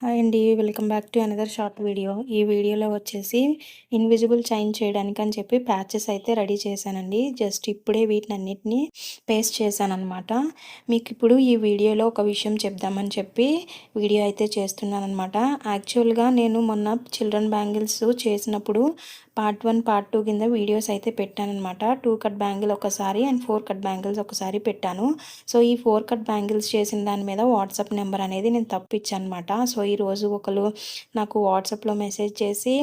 Hi అండి. Welcome back to another short video. ఈ వీడియోలో వచ్చేసి ఇన్విజిబుల్ చైన్ చేయడానికి అని చెప్పి ప్యాచెస్ అయితే రెడీ చేశానండి. జస్ట్ ఇప్పుడే వీటినన్నిటిని పేస్ట్ చేశాననమాట. మీకు ఇప్పుడు ఈ వీడియోలో ఒక విషయం చెప్దామని చెప్పి వీడియో అయితే చేస్తున్నానమాట. యాక్చువల్గా నేను మొన్న చిల్డ్రన్ బ్యాంగిల్స్ చేసినప్పుడు పార్ట్ 1 పార్ట్ 2 కింద వీడియోస్ అయితే పెట్టాననమాట. 2 కట్ బ్యాంగిల్ ఒకసారి అండ్ 4 కట్ బ్యాంగిల్స్ ఒకసారి పెట్టాను. సో ఈ 4 కట్ బ్యాంగిల్స్ చేసిన దాని మీద వాట్సాప్ నెంబర్ అనేది నేను తప్పిచ్చానమాట. సో ఈరోజు ఒకరు నాకు వాట్సాప్లో మెసేజ్ చేసి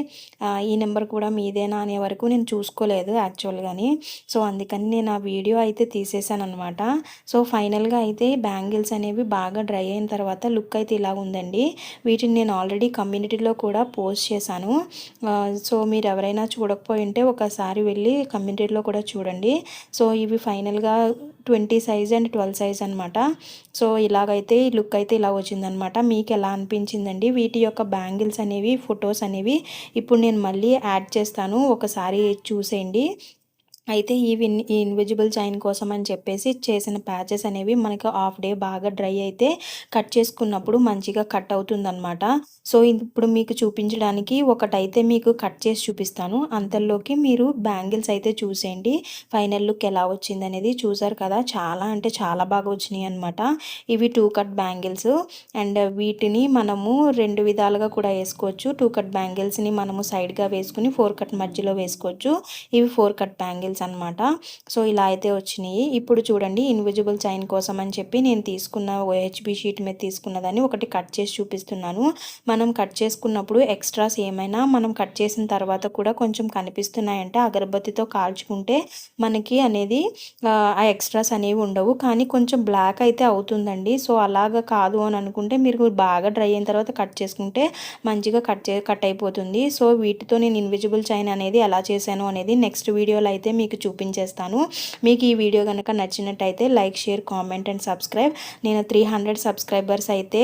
ఈ నెంబర్ కూడా మీదేనా అనే వరకు నేను చూసుకోలేదు యాక్చువల్గాని. సో అందుకని నేను ఆ వీడియో అయితే తీసేసాను అనమాట. సో ఫైనల్గా అయితే బ్యాంగిల్స్ అనేవి బాగా డ్రై అయిన తర్వాత లుక్ అయితే ఇలా ఉందండి. వీటిని నేను ఆల్రెడీ కమ్యూనిటీలో కూడా పోస్ట్ చేశాను. సో మీరు ఎవరైనా చూడకపోయి ఉంటే ఒకసారి వెళ్ళి కమ్యూనిటీలో కూడా చూడండి. సో ఇవి ఫైనల్గా 20 సైజ్ అండ్ 12 సైజ్ అనమాట. సో ఇలాగైతే ఈ లుక్ అయితే ఇలా వచ్చిందనమాట. మీకు ఎలా అనిపించిందండి? వీటి యొక్క బ్యాంగిల్స్ అనేవి ఫొటోస్ అనేవి ఇప్పుడు నేను మళ్ళీ యాడ్ చేస్తాను, ఒకసారి చూసేయండి. అయితే ఈ ఇన్విజిబుల్ చైన్ కోసం అని చెప్పేసి చేసిన ప్యాచెస్ అనేవి మనకి హాఫ్ డే బాగా డ్రై అయితే కట్ చేసుకున్నప్పుడు మంచిగా కట్ అవుతుందన్నమాట. సో ఇప్పుడు మీకు చూపించడానికి ఒకటైతే మీకు కట్ చేసి చూపిస్తాను. అంతలోకి మీరు బ్యాంగిల్స్ అయితే చూసేయండి. ఫైనల్ లుక్ ఎలా వచ్చింది అనేది. చూసారు కదా, చాలా అంటే చాలా బాగా వచ్చినాయి అనమాట. ఇవి 2 కట్ బ్యాంగిల్స్ అండ్ వీటిని మనము 2 విధాలుగా కూడా వేసుకోవచ్చు. 2 కట్ బ్యాంగిల్స్ని మనము సైడ్గా వేసుకుని 4 కట్ మధ్యలో వేసుకోవచ్చు. ఇవి 4 కట్ బ్యాంగిల్స్ అనమాట. సో ఇలా అయితే వచ్చినాయి. ఇప్పుడు చూడండి, ఇన్విజిబుల్ చైన్ కోసం అని చెప్పి నేను తీసుకున్న OHB షీట్ మీద తీసుకున్నదాన్ని ఒకటి కట్ చేసి చూపిస్తున్నాను. మనం కట్ చేసుకున్నప్పుడు ఎక్స్ట్రాస్ ఏమైనా మనం కట్ చేసిన తర్వాత కూడా కొంచెం కనిపిస్తున్నాయంటే అగరబత్తితో కాల్చుకుంటే మనకి అనేది ఆ ఎక్స్ట్రాస్ అనేవి ఉండవు, కానీ కొంచెం బ్లాక్ అయితే అవుతుందండి. సో అలాగా కాదు అని అనుకుంటే మీరు బాగా డ్రై అయిన తర్వాత కట్ చేసుకుంటే మంచిగా కట్ అయిపోతుంది. సో వీటితో నేను ఇన్విజిబుల్ చైన్ అనేది ఎలా చేశాను అనేది నెక్స్ట్ వీడియోలో అయితే మీకు చూపించేస్తాను. మీకు ఈ వీడియో కనుక నచ్చినట్టయితే like, share, comment and subscribe. నేను 300 సబ్స్క్రైబర్స్ అయితే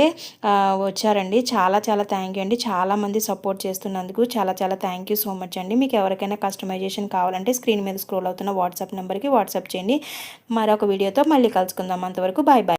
వచ్చారండి. చాలా చాలా థ్యాంక్ యూ అండి. చాలామంది సపోర్ట్ చేస్తున్నందుకు చాలా చాలా థ్యాంక్ యూ సో మచ్ అండి. మీకు ఎవరికైనా కస్టమైజేషన్ కావాలంటే స్క్రీన్ మీద స్క్రోల్ అవుతున్న వాట్సాప్ నెంబర్కి వాట్సాప్ చేయండి. మరొక వీడియోతో మళ్ళీ కలుసుకుందాం. అంతవరకు బాయ్ బాయ్.